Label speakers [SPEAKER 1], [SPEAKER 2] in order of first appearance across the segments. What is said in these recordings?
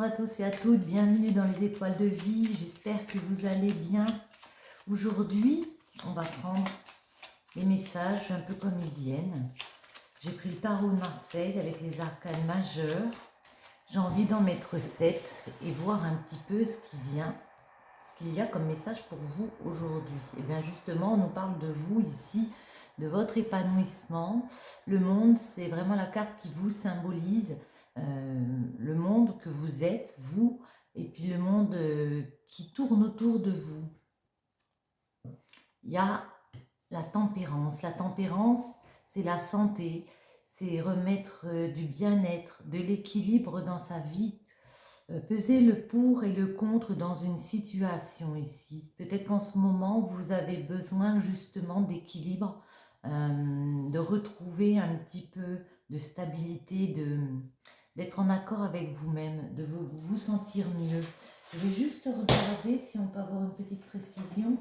[SPEAKER 1] à tous et à toutes, bienvenue dans les étoiles de vie, j'espère que vous allez bien. Aujourd'hui, on va prendre les messages un peu comme ils viennent. J'ai pris le tarot de Marseille avec les arcanes majeurs. J'ai envie d'en mettre 7 et voir un petit peu ce qui vient, ce qu'il y a comme message pour vous aujourd'hui. Et bien justement, on nous parle de vous ici, de votre épanouissement. Le monde, c'est vraiment la carte qui vous symbolise. Le monde que vous êtes, vous, et puis le monde qui tourne autour de vous. Il y a la tempérance. La tempérance, c'est la santé, c'est remettre du bien-être, de l'équilibre dans sa vie, peser le pour et le contre dans une situation ici. Peut-être qu'en ce moment, vous avez besoin justement d'équilibre, de retrouver un petit peu de stabilité, d'être en accord avec vous-même, de vous sentir mieux. Je vais juste regarder si on peut avoir une petite précision.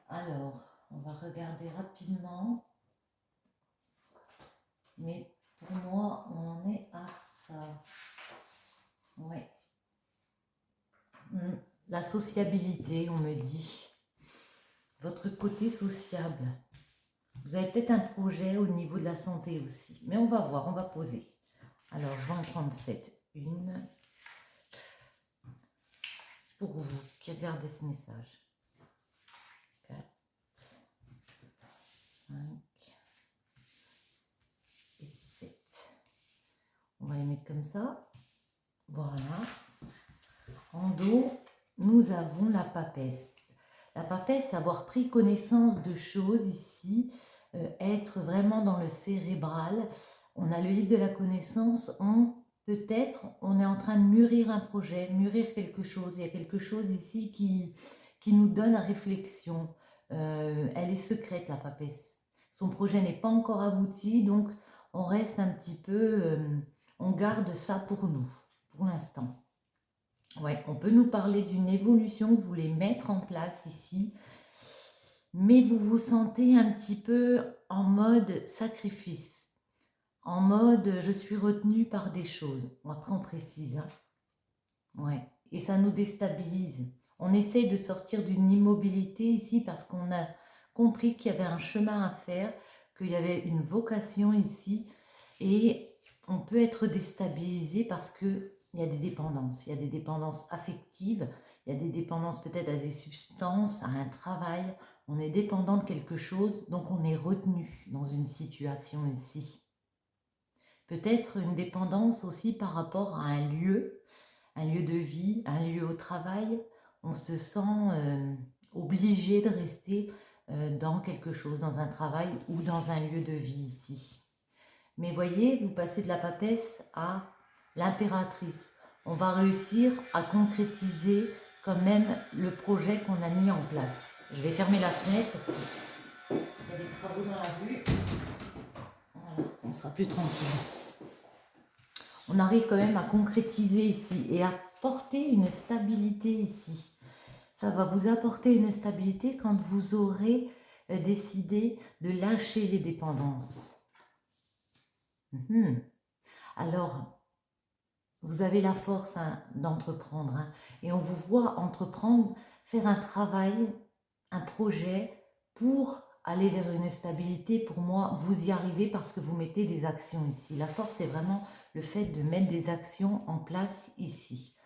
[SPEAKER 1] Alors, on va regarder rapidement. Mais pour moi, on en est à ça. Ouais. La sociabilité, on me dit. Votre côté sociable. Vous avez peut-être un projet au niveau de la santé aussi. Mais on va voir, on va poser. Alors, je vais en prendre 7. Une. Pour vous qui regardez ce message. 4, 5, 6 et 7. On va les mettre comme ça. Voilà. En dos, nous avons la papesse. La papesse, avoir pris connaissance de choses ici, être vraiment dans le cérébral. On a le livre de la connaissance, peut-être on est en train de mûrir un projet, mûrir quelque chose. Il y a quelque chose ici qui nous donne à réflexion. Elle est secrète, la papesse. Son projet n'est pas encore abouti, donc on reste un petit peu, on garde ça pour nous, pour l'instant. Ouais, on peut nous parler d'une évolution que vous voulez mettre en place ici, mais vous vous sentez un petit peu en mode sacrifice, en mode je suis retenu par des choses. Bon, après on précise, hein. Ouais, et ça nous déstabilise. On essaie de sortir d'une immobilité ici parce qu'on a compris qu'il y avait un chemin à faire, qu'il y avait une vocation ici, et on peut être déstabilisé parce que il y a des dépendances affectives, il y a des dépendances peut-être à des substances, à un travail. On est dépendant de quelque chose, donc on est retenu dans une situation ici. Peut-être une dépendance aussi par rapport à un lieu de vie, un lieu au travail. On se sent obligé de rester dans quelque chose, dans un travail ou dans un lieu de vie ici. Mais voyez, vous passez de la papesse à l'impératrice. On va réussir à concrétiser quand même le projet qu'on a mis en place. Je vais fermer la fenêtre parce qu'il y a des travaux dans la rue. Voilà, on sera plus tranquille. On arrive quand même à concrétiser ici et à porter une stabilité ici. Ça va vous apporter une stabilité quand vous aurez décidé de lâcher les dépendances. Alors, vous avez la force d'entreprendre, hein, et on vous voit entreprendre, faire un travail, un projet pour aller vers une stabilité. Pour moi, vous y arrivez parce que vous mettez des actions ici. La force, c'est vraiment le fait de mettre des actions en place ici.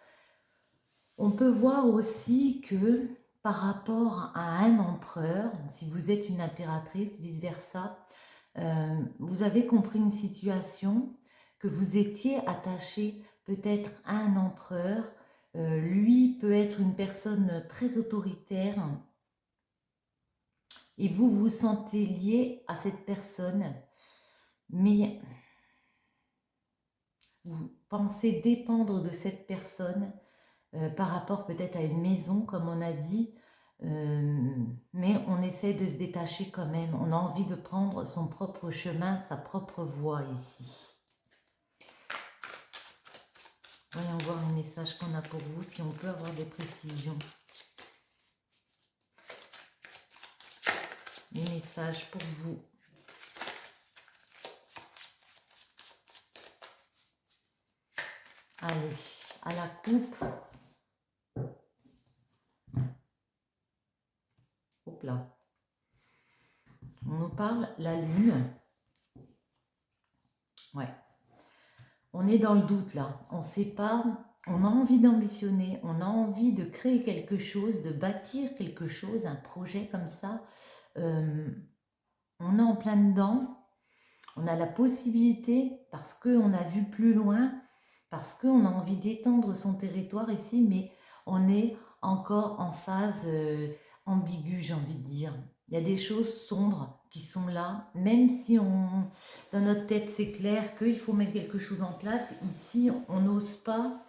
[SPEAKER 1] On peut voir aussi que par rapport à un empereur, si vous êtes une impératrice, vice-versa, vous avez compris une situation, que vous étiez attaché peut-être à un empereur. Lui peut être une personne très autoritaire et vous vous sentez lié à cette personne, mais vous pensez dépendre de cette personne par rapport peut-être à une maison, comme on a dit, mais on essaie de se détacher quand même. On a envie de prendre son propre chemin, sa propre voie ici. Voyons voir les messages qu'on a pour vous, si on peut avoir des précisions. Les messages pour vous. Allez, à la coupe. Hop là. On nous parle la lune. Ouais. On est dans le doute là. On ne sait pas. On a envie d'ambitionner. On a envie de créer quelque chose, de bâtir quelque chose, un projet comme ça. On est en plein dedans. On a la possibilité, parce qu'on a vu plus loin, parce qu'on a envie d'étendre son territoire ici, mais on est encore en phase ambiguë, j'ai envie de dire. Il y a des choses sombres qui sont là, même si dans notre tête c'est clair qu'il faut mettre quelque chose en place, ici on n'ose pas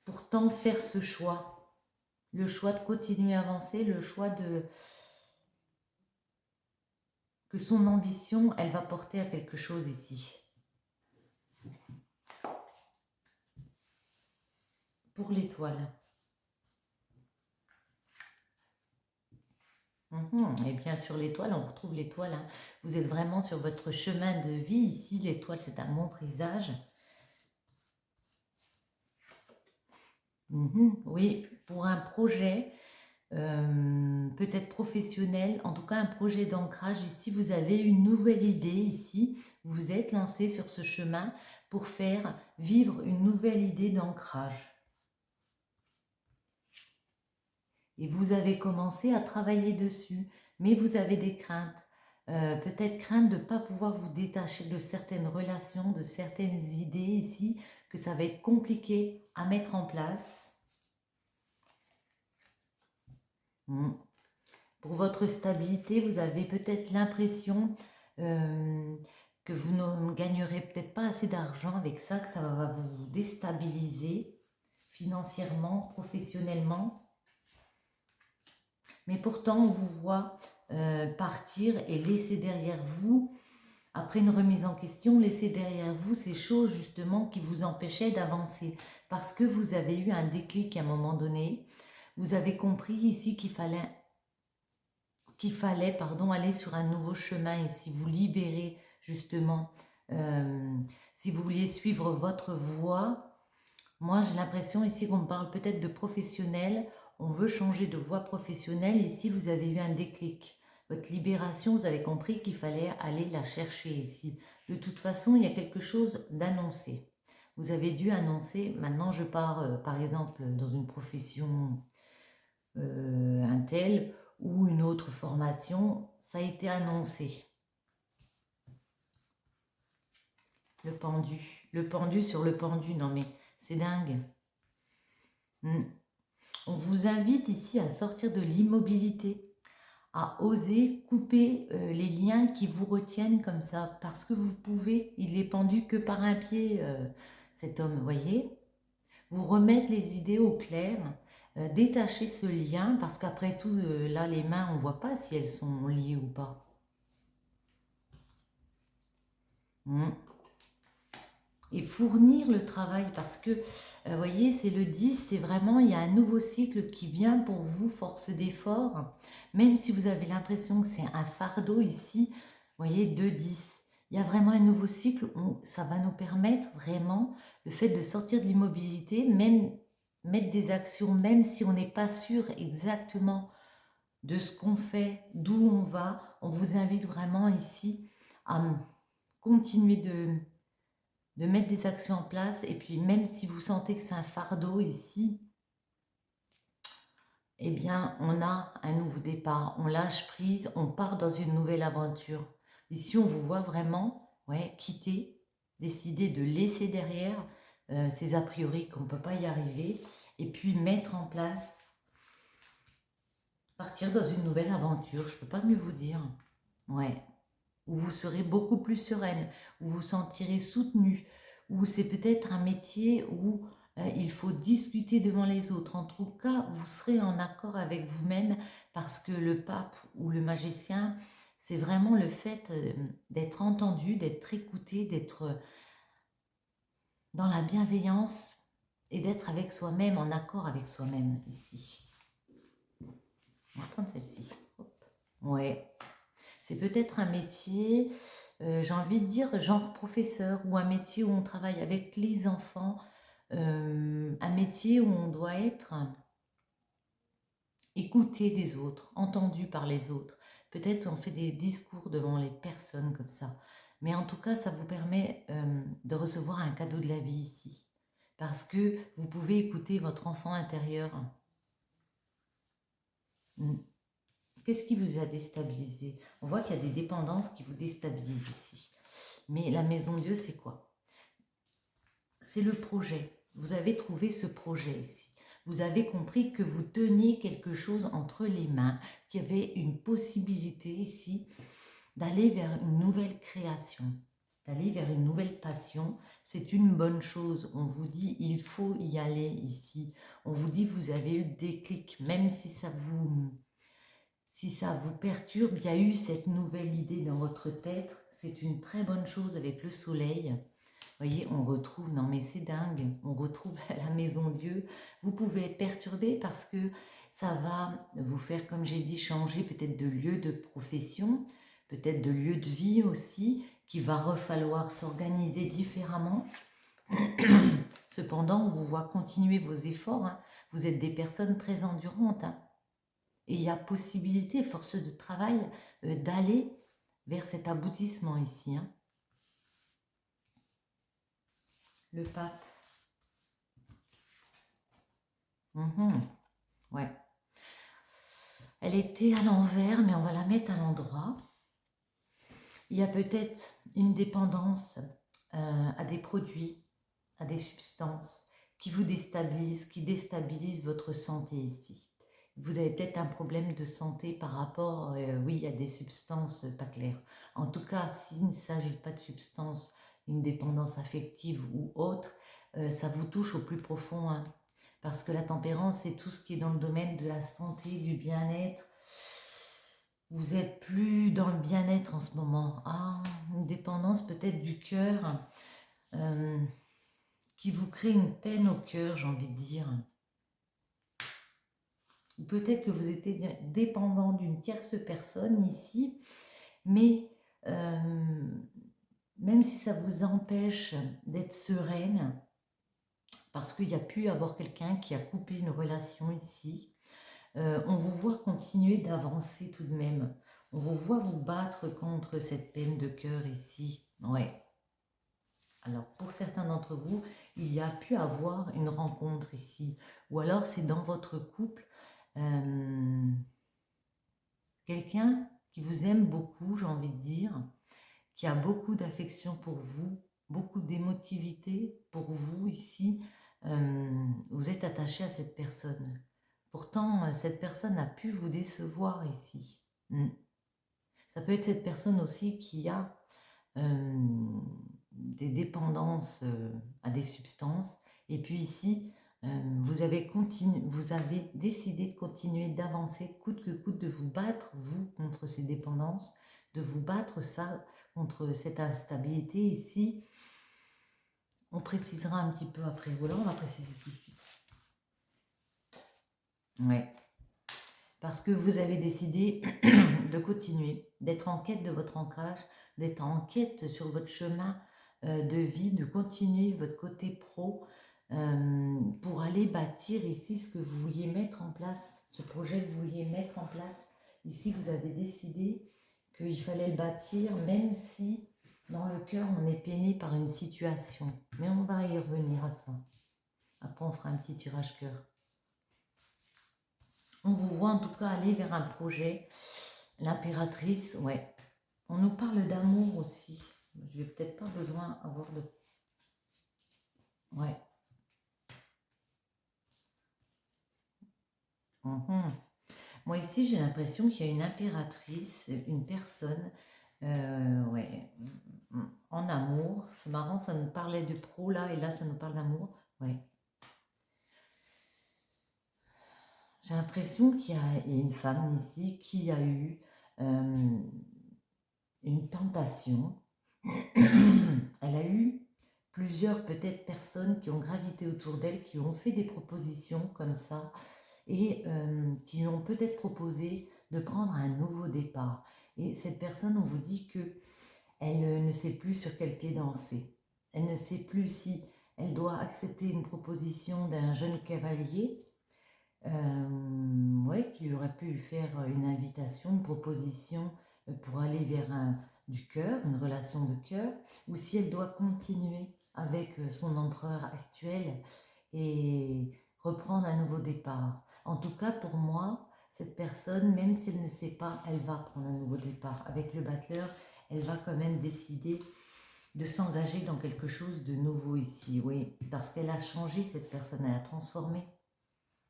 [SPEAKER 1] pourtant faire ce choix. Le choix de continuer à avancer, le choix que son ambition, elle va porter à quelque chose ici. Pour l'étoile. Et bien sur l'étoile, on retrouve l'étoile. Hein. Vous êtes vraiment sur votre chemin de vie. Ici, l'étoile, c'est un bon présage. Oui, pour un projet, peut-être professionnel, en tout cas un projet d'ancrage. Ici, vous avez une nouvelle idée. Ici, vous êtes lancé sur ce chemin pour faire vivre une nouvelle idée d'ancrage. Et vous avez commencé à travailler dessus, mais vous avez des craintes. Peut-être crainte de ne pas pouvoir vous détacher de certaines relations, de certaines idées ici, que ça va être compliqué à mettre en place. Pour votre stabilité, vous avez peut-être l'impression que vous ne gagnerez peut-être pas assez d'argent avec ça, que ça va vous déstabiliser financièrement, professionnellement. Mais pourtant, on vous voit partir et laisser derrière vous, après une remise en question, laisser derrière vous ces choses justement qui vous empêchaient d'avancer. Parce que vous avez eu un déclic à un moment donné. Vous avez compris ici qu'il fallait aller sur un nouveau chemin ici, vous libérer justement. Si vous vouliez suivre votre voie, moi j'ai l'impression ici qu'on me parle peut-être de professionnel. On veut changer de voie professionnelle. Ici, vous avez eu un déclic. Votre libération, vous avez compris qu'il fallait aller la chercher ici. De toute façon, il y a quelque chose d'annoncé. Vous avez dû annoncer, maintenant je pars par exemple dans une profession un tel ou une autre formation, ça a été annoncé. Le pendu sur le pendu, non mais c'est dingue. On vous invite ici à sortir de l'immobilité, à oser couper les liens qui vous retiennent comme ça, parce que vous pouvez, il est pendu que par un pied, cet homme, voyez. Vous remettre les idées au clair, détacher ce lien, parce qu'après tout, là, les mains, on ne voit pas si elles sont liées ou pas. Et fournir le travail, parce que, vous voyez, c'est le 10, c'est vraiment, il y a un nouveau cycle qui vient pour vous, force d'effort, même si vous avez l'impression que c'est un fardeau ici, vous voyez, 2-10, il y a vraiment un nouveau cycle où ça va nous permettre vraiment, le fait de sortir de l'immobilité, même mettre des actions, même si on n'est pas sûr exactement de ce qu'on fait, d'où on va, on vous invite vraiment ici à continuer de mettre des actions en place, et puis même si vous sentez que c'est un fardeau ici, eh bien on a un nouveau départ, on lâche prise, on part dans une nouvelle aventure. Ici on vous voit vraiment quitter, décider de laisser derrière ces a priori qu'on ne peut pas y arriver, et puis mettre en place, partir dans une nouvelle aventure, je ne peux pas mieux vous dire, où vous serez beaucoup plus sereine, où vous vous sentirez soutenue, où c'est peut-être un métier où il faut discuter devant les autres. En tout cas, vous serez en accord avec vous-même, parce que le pape ou le magicien, c'est vraiment le fait d'être entendu, d'être écouté, d'être dans la bienveillance et d'être avec soi-même, en accord avec soi-même ici. On va prendre celle-ci. Ouais. C'est peut-être un métier, j'ai envie de dire genre professeur, ou un métier où on travaille avec les enfants, un métier où on doit être écouté des autres, entendu par les autres. Peut-être on fait des discours devant les personnes comme ça. Mais en tout cas, ça vous permet de recevoir un cadeau de la vie ici. Parce que vous pouvez écouter votre enfant intérieur. Qu'est-ce qui vous a déstabilisé? On voit qu'il y a des dépendances qui vous déstabilisent ici. Mais la maison Dieu, c'est quoi? C'est le projet. Vous avez trouvé ce projet ici. Vous avez compris que vous teniez quelque chose entre les mains, qu'il y avait une possibilité ici d'aller vers une nouvelle création, d'aller vers une nouvelle passion. C'est une bonne chose. On vous dit, il faut y aller ici. On vous dit, vous avez eu le déclic, même si ça vous perturbe, il y a eu cette nouvelle idée dans votre tête. C'est une très bonne chose avec le soleil. Vous voyez, on retrouve, non mais c'est dingue, on retrouve la maison Dieu. Vous pouvez être perturbé parce que ça va vous faire, comme j'ai dit, changer peut-être de lieu de profession, peut-être de lieu de vie aussi, qu'il va falloir s'organiser différemment. Cependant, on vous voit continuer vos efforts. Hein. Vous êtes des personnes très endurantes. Hein. Et il y a possibilité, force de travail, d'aller vers cet aboutissement ici. Hein. Le pape. Ouais. Elle était à l'envers, mais on va la mettre à l'endroit. Il y a peut-être une dépendance à des produits, à des substances qui vous déstabilisent, qui déstabilisent votre santé ici. Vous avez peut-être un problème de santé par rapport, oui, à des substances pas claires. En tout cas, s'il ne s'agit pas de substances, une dépendance affective ou autre, ça vous touche au plus profond. Hein, parce que la tempérance, c'est tout ce qui est dans le domaine de la santé, du bien-être. Vous êtes plus dans le bien-être en ce moment. Ah, une dépendance peut-être du cœur qui vous crée une peine au cœur, j'ai envie de dire. Ou peut-être que vous êtes dépendant d'une tierce personne ici, mais même si ça vous empêche d'être sereine, parce qu'il y a pu avoir quelqu'un qui a coupé une relation ici, on vous voit continuer d'avancer tout de même. On vous voit vous battre contre cette peine de cœur ici. Ouais. Alors, pour certains d'entre vous, il y a pu avoir une rencontre ici. Ou alors, c'est dans votre couple quelqu'un qui vous aime beaucoup, j'ai envie de dire, qui a beaucoup d'affection pour vous, beaucoup d'émotivité pour vous ici. Vous êtes attaché à cette personne. Pourtant, cette personne a pu vous décevoir ici. Ça peut être cette personne aussi qui a des dépendances à des substances. Et puis ici, vous avez décidé de continuer d'avancer coûte que coûte, de vous battre, vous, contre ces dépendances, de vous battre ça contre cette instabilité ici. On précisera un petit peu après. Voilà, on va préciser tout de suite. Ouais. Parce que vous avez décidé de continuer, d'être en quête de votre ancrage, d'être en quête sur votre chemin de vie, de continuer votre côté pro pour aller bâtir ici ce que vous vouliez mettre en place, ce projet que vous vouliez mettre en place. Ici, vous avez décidé qu'il fallait le bâtir, même si dans le cœur, on est peiné par une situation. Mais on va y revenir à ça. Après, on fera un petit tirage cœur. On vous voit en tout cas aller vers un projet. L'impératrice, ouais. On nous parle d'amour aussi. Je n'ai peut-être pas besoin d'avoir de... Ouais. Moi ici, j'ai l'impression qu'il y a une impératrice, une personne, ouais, en amour. C'est marrant, ça nous parlait de pro là, et là, ça nous parle d'amour. Ouais. J'ai l'impression qu'il y a une femme ici qui a eu une tentation. Elle a eu plusieurs peut-être personnes qui ont gravité autour d'elle, qui ont fait des propositions comme ça et qui ont peut-être proposé de prendre un nouveau départ. Et cette personne, on vous dit que elle ne sait plus sur quel pied danser. Elle ne sait plus si elle doit accepter une proposition d'un jeune cavalier, ouais, qui lui aurait pu lui faire une invitation, une proposition pour aller vers du cœur, une relation de cœur, ou si elle doit continuer avec son empereur actuel et reprendre un nouveau départ. En tout cas, pour moi, cette personne, même si elle ne sait pas, elle va prendre un nouveau départ. Avec le battleur, elle va quand même décider de s'engager dans quelque chose de nouveau ici, oui, parce qu'elle a changé, cette personne, elle a transformé.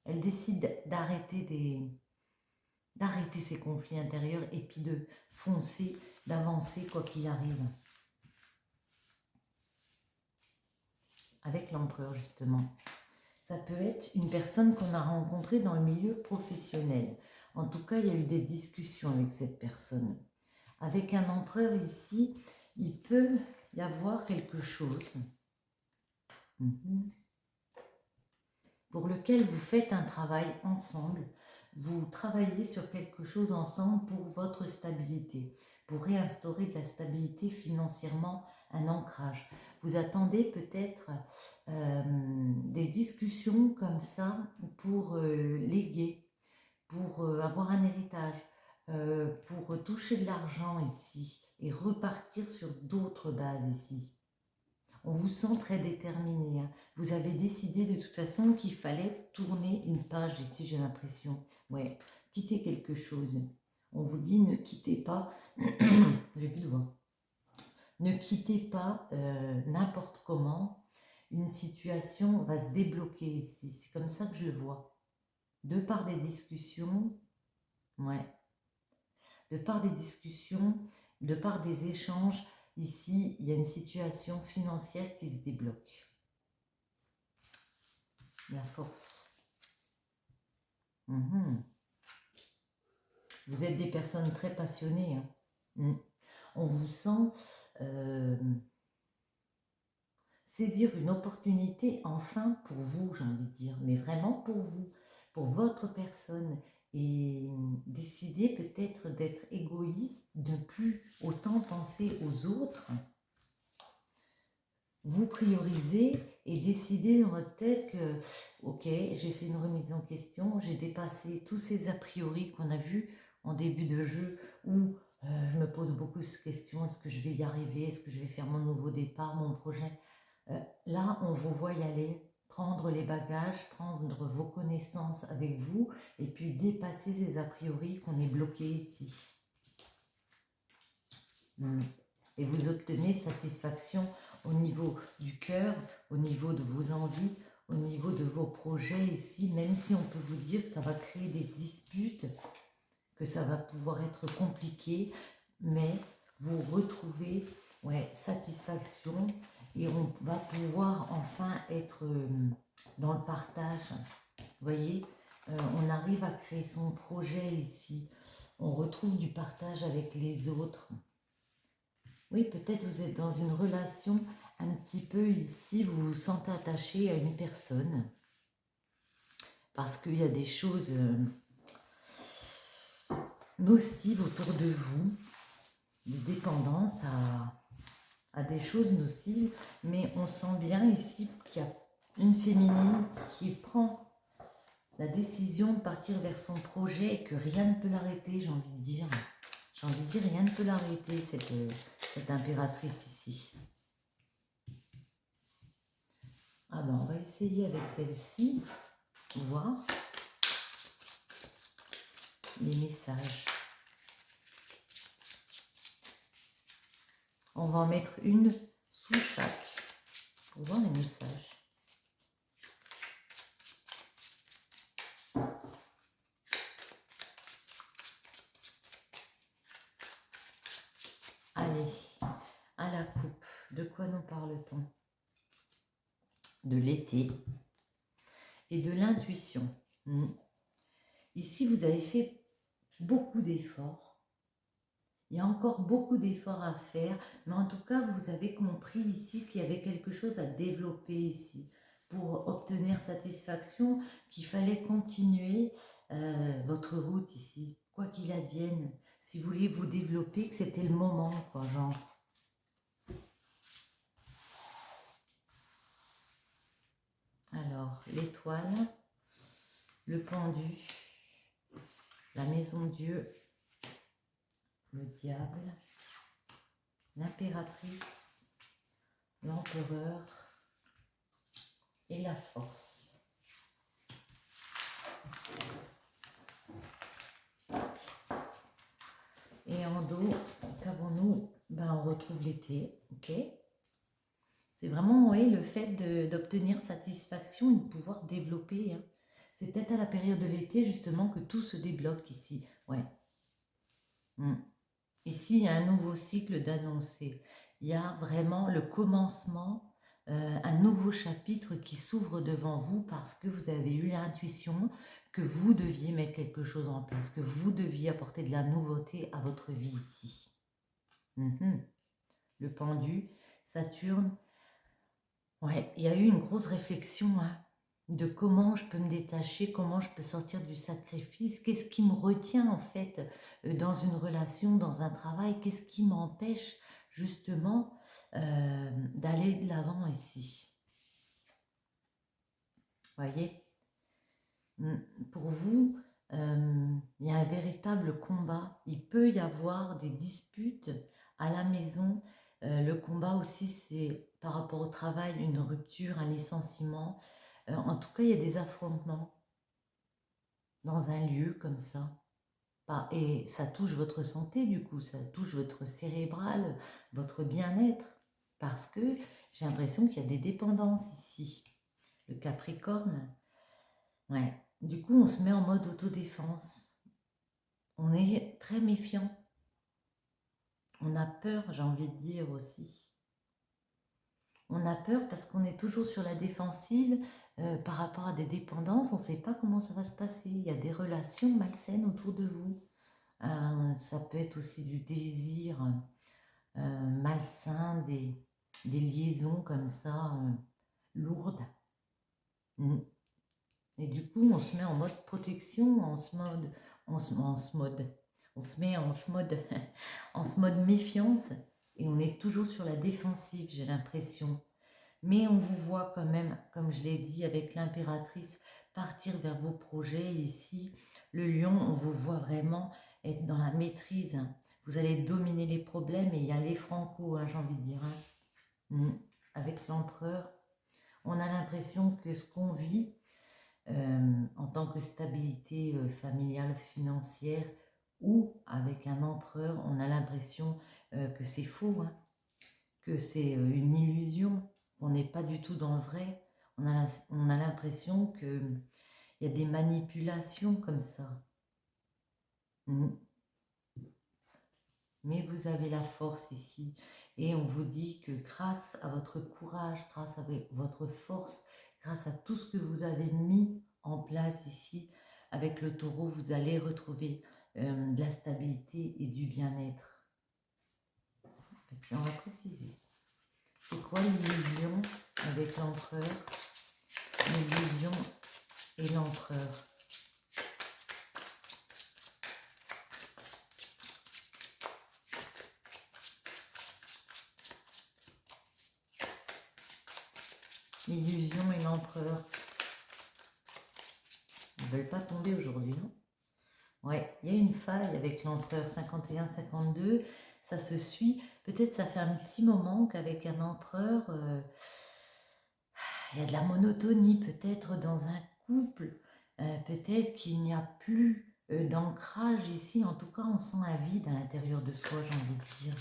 [SPEAKER 1] Elle décide d'arrêter ses conflits intérieurs et puis de foncer, d'avancer quoi qu'il arrive. Avec l'empereur, justement. Ça peut être une personne qu'on a rencontrée dans le milieu professionnel. En tout cas, il y a eu des discussions avec cette personne. Avec un empereur ici, il peut y avoir quelque chose pour lequel vous faites un travail ensemble. Vous travaillez sur quelque chose ensemble pour votre stabilité, pour réinstaurer de la stabilité financièrement, un ancrage. Vous attendez peut-être des discussions comme ça pour léguer, pour avoir un héritage, pour toucher de l'argent ici et repartir sur d'autres bases ici. On vous sent très déterminé. Hein. Vous avez décidé de toute façon qu'il fallait tourner une page ici, j'ai l'impression. Ouais, quitter quelque chose. On vous dit ne quittez pas. J'ai plus de voix. Ne quittez pas n'importe comment. Une situation va se débloquer ici. C'est comme ça que je le vois. De par des discussions, ouais. De par des discussions, de par des échanges, ici, il y a une situation financière qui se débloque. La force. Vous êtes des personnes très passionnées. Hein. On vous sent saisir une opportunité enfin pour vous, j'ai envie de dire, mais vraiment pour vous, pour votre personne, et décider peut-être d'être égoïste, de ne plus autant penser aux autres. Vous priorisez et décidez dans votre tête que, ok, j'ai fait une remise en question, j'ai dépassé tous ces a priori qu'on a vus en début de jeu où je me pose beaucoup de questions, est-ce que je vais y arriver, est-ce que je vais faire mon nouveau départ, mon projet. Là, on vous voit y aller, prendre les bagages, prendre vos connaissances avec vous et puis dépasser ces a priori qu'on est bloqué ici. Et vous obtenez satisfaction au niveau du cœur, au niveau de vos envies, au niveau de vos projets ici, même si on peut vous dire que ça va créer des disputes, que ça va pouvoir être compliqué, mais vous retrouvez satisfaction et on va pouvoir enfin être dans le partage. Vous voyez, on arrive à créer son projet ici. On retrouve du partage avec les autres. Oui, peut-être vous êtes dans une relation un petit peu ici, vous vous sentez attaché à une personne. Parce qu'il y a des choses nocives autour de vous, de dépendance à des choses nocives, mais on sent bien ici qu'il y a une féminine qui prend la décision de partir vers son projet et que rien ne peut l'arrêter, j'ai envie de dire. J'ai envie de dire, rien ne peut l'arrêter, cette impératrice ici. Ah ben, on va essayer avec celle-ci, voir les messages. On va en mettre une sous chaque pour voir les messages. Allez, à la coupe, de quoi nous parle-t-on? De l'été et de l'intuition. Ici, vous avez fait beaucoup d'efforts. Il y a encore beaucoup d'efforts à faire, mais en tout cas, vous avez compris ici qu'il y avait quelque chose à développer ici pour obtenir satisfaction, qu'il fallait continuer votre route ici, quoi qu'il advienne. Si vous voulez vous développer, que c'était le moment, quoi, genre. Alors, l'étoile, le pendu, la maison Dieu, le diable, l'impératrice, l'empereur et la force. Et en dos, qu'avons-nous? Ben, on retrouve l'été, ok? C'est vraiment, oui, le fait d'obtenir satisfaction et de pouvoir développer. Hein. C'est peut-être à la période de l'été, justement, que tout se débloque ici. Ouais. Ici, il y a un nouveau cycle d'annoncer. Il y a vraiment le commencement, un nouveau chapitre qui s'ouvre devant vous parce que vous avez eu l'intuition que vous deviez mettre quelque chose en place, que vous deviez apporter de la nouveauté à votre vie ici. Le pendu, Saturne. Ouais, il y a eu une grosse réflexion hein, de comment je peux me détacher, comment je peux sortir du sacrifice, qu'est-ce qui me retient en fait dans une relation, dans un travail, qu'est-ce qui m'empêche justement d'aller de l'avant ici. Voyez, pour vous, il y a un véritable combat. Il peut y avoir des disputes à la maison. Le combat aussi, c'est par rapport au travail, une rupture, un licenciement. En tout cas, il y a des affrontements dans un lieu comme ça. Et ça touche votre santé du coup, ça touche votre cérébral, votre bien-être. Parce que j'ai l'impression qu'il y a des dépendances ici. Le Capricorne, ouais. Du coup, on se met en mode autodéfense. On est très méfiant. On a peur, j'ai envie de dire aussi. On a peur parce qu'on est toujours sur la défensive par rapport à des dépendances. On ne sait pas comment ça va se passer. Il y a des relations malsaines autour de vous. Ça peut être aussi du désir malsain, des liaisons comme ça, lourdes. Et du coup, on se met en mode protection, on se met en mode méfiance et on est toujours sur la défensive, j'ai l'impression. Mais on vous voit quand même, comme je l'ai dit, avec l'impératrice, partir vers vos projets ici. Le lion, on vous voit vraiment être dans la maîtrise. Vous allez dominer les problèmes et y aller franco, hein, j'ai envie de dire. Hein. Avec l'empereur, on a l'impression que ce qu'on vit, en tant que stabilité familiale, financière, ou avec un empereur, on a l'impression que c'est faux, hein, que c'est une illusion, qu'on n'est pas du tout dans le vrai. On a l'impression qu'il y a des manipulations comme ça. Mais vous avez la force ici. Et on vous dit que grâce à votre courage, grâce à votre force, grâce à tout ce que vous avez mis en place ici, avec le taureau, vous allez retrouver de la stabilité et du bien-être. On va préciser. C'est quoi l'illusion avec l'empereur? L'illusion et l'empereur. L'illusion et l'empereur. Ils ne veulent pas tomber aujourd'hui, non? Ouais, il y a une faille avec l'empereur 51-52. Ça se suit. Peut-être ça fait un petit moment qu'avec un empereur, il y a de la monotonie. Peut-être dans un couple, peut-être qu'il n'y a plus d'ancrage ici. En tout cas, on sent un vide à l'intérieur de soi, j'ai envie de dire.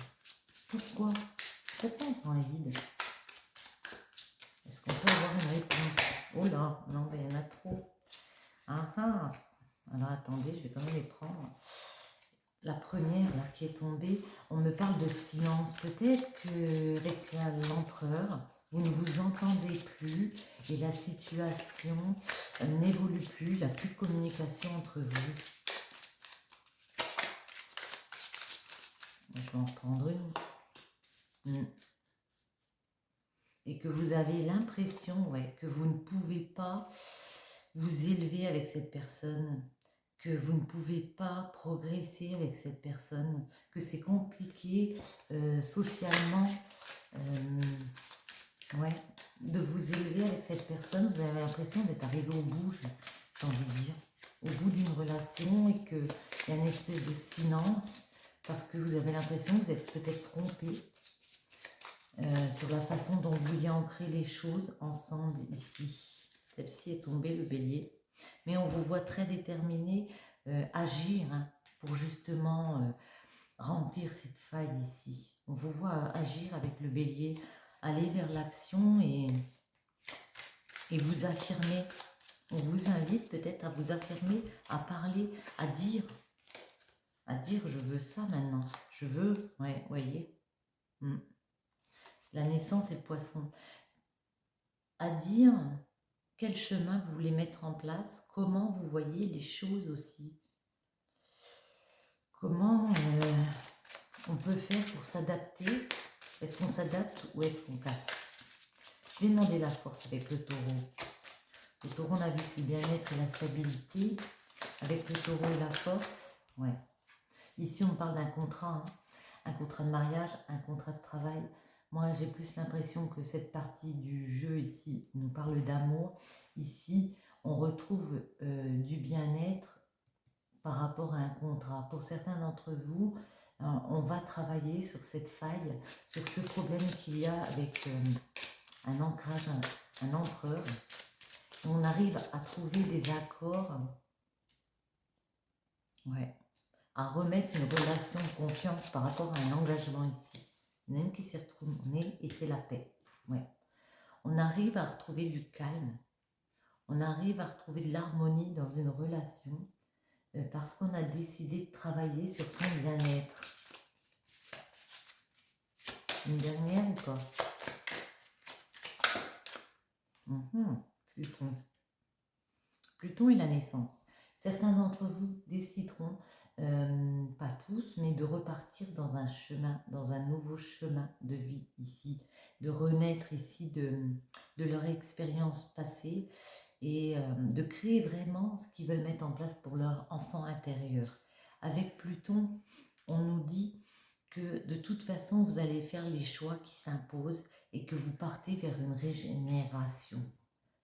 [SPEAKER 1] Pourquoi on sent un vide? Est-ce qu'on peut avoir une réponse? Oh là, non, mais il y en a trop. Ah ah. Alors attendez, je vais quand même les prendre. La première là qui est tombée, on me parle de silence. Peut-être qu'avec l'empereur, vous ne vous entendez plus et la situation n'évolue plus, il n'y a plus de communication entre vous. Je vais en reprendre une. Et que vous avez l'impression que vous ne pouvez pas vous élever avec cette personne, que vous ne pouvez pas progresser avec cette personne, que c'est compliqué socialement. de vous élever avec cette personne. Vous avez l'impression d'être arrivé au bout, j'ai envie de dire, au bout d'une relation, et qu'il y a une espèce de silence parce que vous avez l'impression que vous êtes peut-être trompé sur la façon dont vous vouliez ancrer les choses ensemble ici. Celle-ci est tombée, le bélier. Mais on vous voit très déterminé agir pour justement remplir cette faille ici. On vous voit agir avec le bélier, aller vers l'action et vous affirmer. On vous invite peut-être à vous affirmer, à parler, à dire je veux ça maintenant, je veux, ouais, voyez. La naissance et le poisson. À dire quel chemin vous voulez mettre en place, comment vous voyez les choses aussi. Comment on peut faire pour s'adapter. Est-ce qu'on s'adapte ou est-ce qu'on casse? Je vais demander la force avec le taureau. Le taureau, on a vu c'est le bien-être et la stabilité. Avec le taureau et la force, ouais. Ici, on parle d'un contrat, un contrat de mariage, un contrat de travail. Moi, j'ai plus l'impression que cette partie du jeu ici nous parle d'amour. Ici, on retrouve du bien-être par rapport à un contrat. Pour certains d'entre vous, on va travailler sur cette faille, sur ce problème qu'il y a avec un ancrage, un empereur. On arrive à trouver des accords, ouais, à remettre une relation de confiance par rapport à un engagement ici. Il y en a une qui s'est retournée et c'est la paix. Ouais. On arrive à retrouver du calme, on arrive à retrouver de l'harmonie dans une relation parce qu'on a décidé de travailler sur son bien-être. Une dernière ou pas? Pluton. Pluton et la naissance. Certains d'entre vous décideront, pas tous, mais de repartir dans un chemin, dans un nouveau chemin de vie ici, de renaître ici de leur expérience passée et de créer vraiment ce qu'ils veulent mettre en place pour leur enfant intérieur. Avec Pluton, on nous dit que de toute façon, vous allez faire les choix qui s'imposent et que vous partez vers une régénération.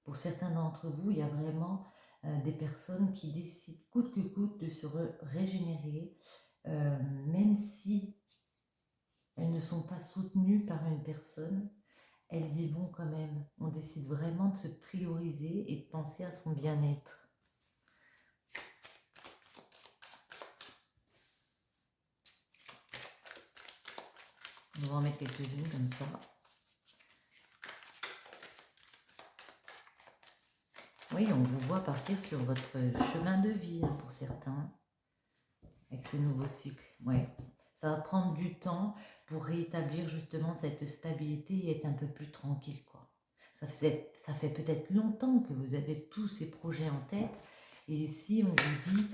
[SPEAKER 1] Pour certains d'entre vous, il y a vraiment des personnes qui décident coûte que coûte de se régénérer, même si elles ne sont pas soutenues par une personne, elles y vont quand même. On décide vraiment de se prioriser et de penser à son bien-être. On va en mettre quelques-unes comme ça. Oui, on vous voit partir sur votre chemin de vie pour certains, avec ce nouveau cycle. Ouais. Ça va prendre du temps pour rétablir justement cette stabilité et être un peu plus tranquille, quoi. Ça fait peut-être longtemps que vous avez tous ces projets en tête. Et ici, on vous dit,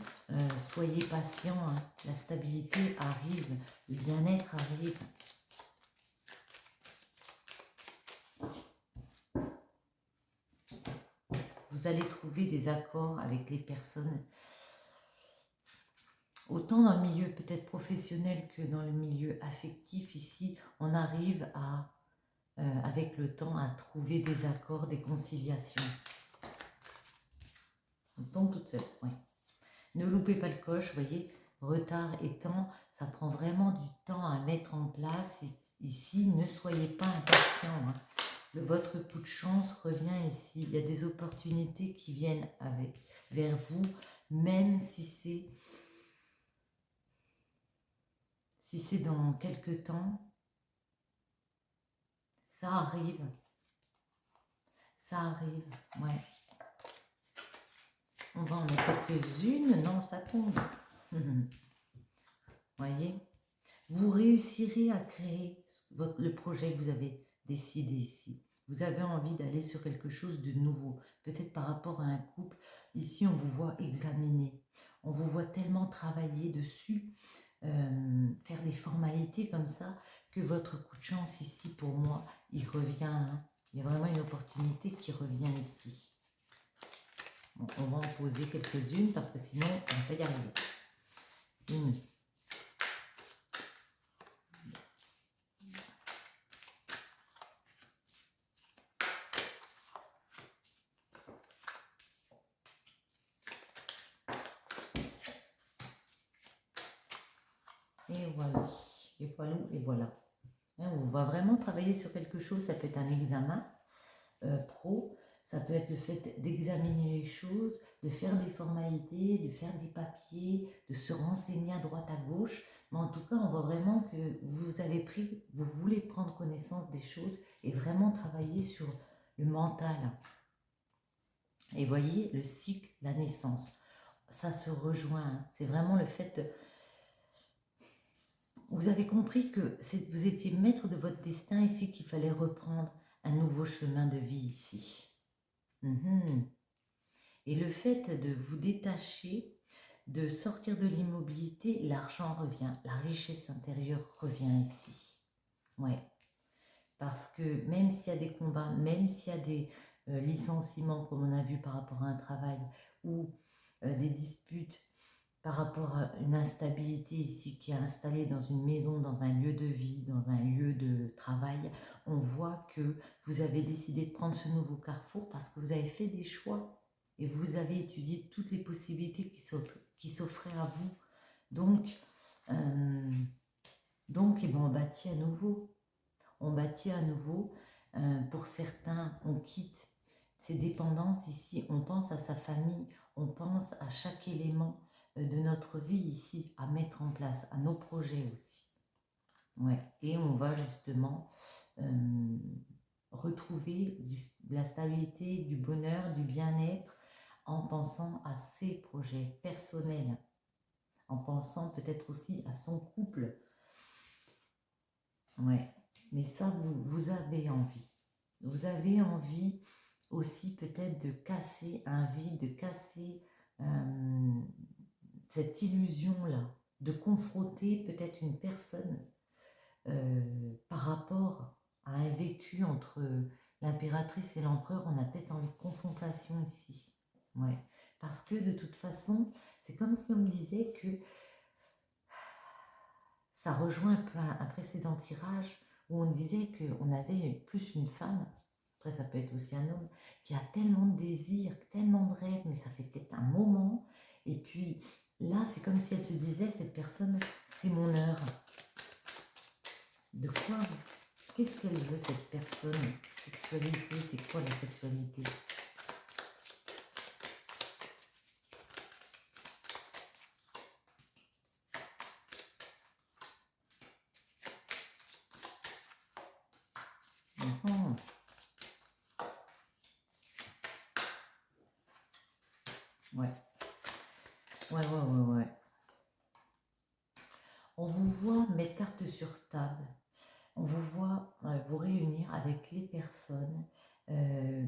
[SPEAKER 1] soyez patient, hein, la stabilité arrive, le bien-être arrive. Vous allez trouver des accords avec les personnes, autant dans le milieu peut-être professionnel que dans le milieu affectif. Ici, on arrive à, avec le temps, à trouver des accords, des conciliations. On tombe toute seule, oui. Ne loupez pas le coche, vous voyez, retard et temps, ça prend vraiment du temps à mettre en place. Ici, ne soyez pas impatient, hein. Votre coup de chance revient ici. Il y a des opportunités qui viennent vers vous, même si c'est dans quelques temps. Ça arrive. Ça arrive, ouais. On va en mettre quelques-unes. Non, ça tombe. Voyez, vous réussirez à créer le projet que vous avez décidé ici. Vous avez envie d'aller sur quelque chose de nouveau, peut-être par rapport à un couple. Ici, on vous voit examiner, on vous voit tellement travailler dessus, faire des formalités comme ça, que votre coup de chance ici, pour moi, il revient. Hein. Il y a vraiment une opportunité qui revient ici. Bon, on va en poser quelques-unes parce que sinon, on ne va pas y arriver. Une. Et voilà. Et voilà. Et voilà. Hein, on va vraiment travailler sur quelque chose. Ça peut être un examen pro. Ça peut être le fait d'examiner les choses, de faire des formalités, de faire des papiers, de se renseigner à droite à gauche. Mais en tout cas, on voit vraiment que vous voulez prendre connaissance des choses et vraiment travailler sur le mental. Et voyez, le cycle, la naissance, ça se rejoint. C'est vraiment le fait de... Vous avez compris que vous étiez maître de votre destin ici, qu'il fallait reprendre un nouveau chemin de vie ici. Et le fait de vous détacher, de sortir de l'immobilité, l'argent revient, la richesse intérieure revient ici. Ouais. Parce que même s'il y a des combats, même s'il y a des licenciements, comme on a vu par rapport à un travail, ou des disputes par rapport à une instabilité ici qui est installée dans une maison, dans un lieu de vie, dans un lieu de travail, on voit que vous avez décidé de prendre ce nouveau carrefour parce que vous avez fait des choix et vous avez étudié toutes les possibilités qui s'offraient à vous. Donc, eh ben, on bâtit à nouveau. On bâtit à nouveau. Pour certains, on quitte ses dépendances ici. On pense à sa famille. On pense à chaque élément de notre vie ici à mettre en place, à nos projets aussi. Ouais. Et on va justement retrouver de la stabilité, du bonheur, du bien-être en pensant à ses projets personnels, en pensant peut-être aussi à son couple. Ouais. Mais ça, vous avez envie. Vous avez envie aussi peut-être de casser un vide, de casser cette illusion-là, de confronter peut-être une personne par rapport à un vécu entre l'impératrice et l'empereur. On a peut-être envie de confrontation ici. Ouais. Parce que de toute façon, c'est comme si on me disait que ça rejoint un peu un précédent tirage où on disait qu'on avait plus une femme, après ça peut être aussi un homme, qui a tellement de désirs, tellement de rêves, mais ça fait peut-être un moment. Et puis là, c'est comme si elle se disait, cette personne, c'est mon heure. De quoi? Qu'est-ce qu'elle veut, cette personne? Sexualité, c'est quoi la sexualité? Uhum. Ouais. Ouais. On vous voit mettre carte sur table. On vous voit vous réunir avec les personnes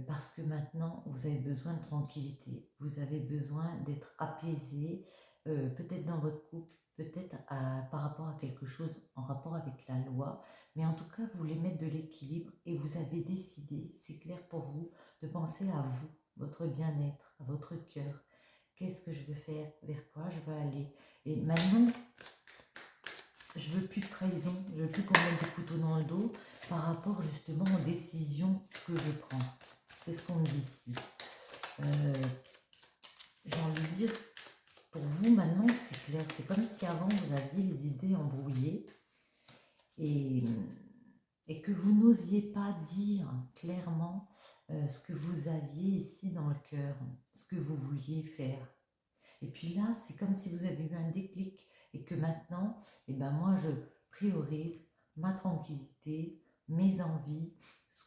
[SPEAKER 1] parce que maintenant vous avez besoin de tranquillité, vous avez besoin d'être apaisé, peut-être dans votre couple, peut-être par rapport à quelque chose en rapport avec la loi, mais en tout cas vous voulez mettre de l'équilibre et vous avez décidé, c'est clair pour vous, de penser à vous, votre bien-être, à votre cœur. Qu'est-ce que je veux faire? Vers quoi je veux aller? Et maintenant, je veux plus de trahison, je veux plus qu'on mette des couteaux dans le dos par rapport justement aux décisions que je prends. C'est ce qu'on me dit ici. J'ai envie de dire, pour vous maintenant c'est clair, c'est comme si avant vous aviez les idées embrouillées et que vous n'osiez pas dire clairement ce que vous aviez ici dans le cœur, ce que vous vouliez faire. Et puis là, c'est comme si vous avez eu un déclic et que maintenant, eh ben moi, je priorise ma tranquillité, mes envies, ce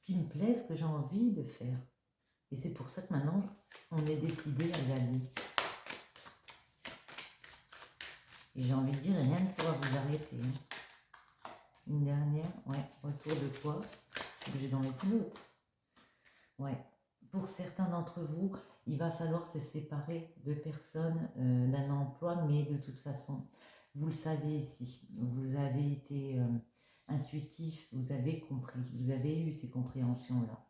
[SPEAKER 1] qui me plaît, ce que j'ai envie de faire. Et c'est pour ça que maintenant, on est décidé à y aller. Et j'ai envie de dire, rien ne pourra vous arrêter. Une dernière, ouais, retour de quoi? J'ai dans les pilotes. Ouais. Pour certains d'entre vous, il va falloir se séparer de personnes, d'un emploi, mais de toute façon, vous le savez ici, vous avez été intuitif, vous avez compris, vous avez eu ces compréhensions-là.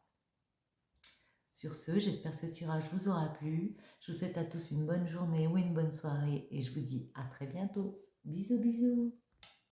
[SPEAKER 1] Sur ce, j'espère que ce tirage vous aura plu. Je vous souhaite à tous une bonne journée ou une bonne soirée et je vous dis à très bientôt. Bisous, bisous.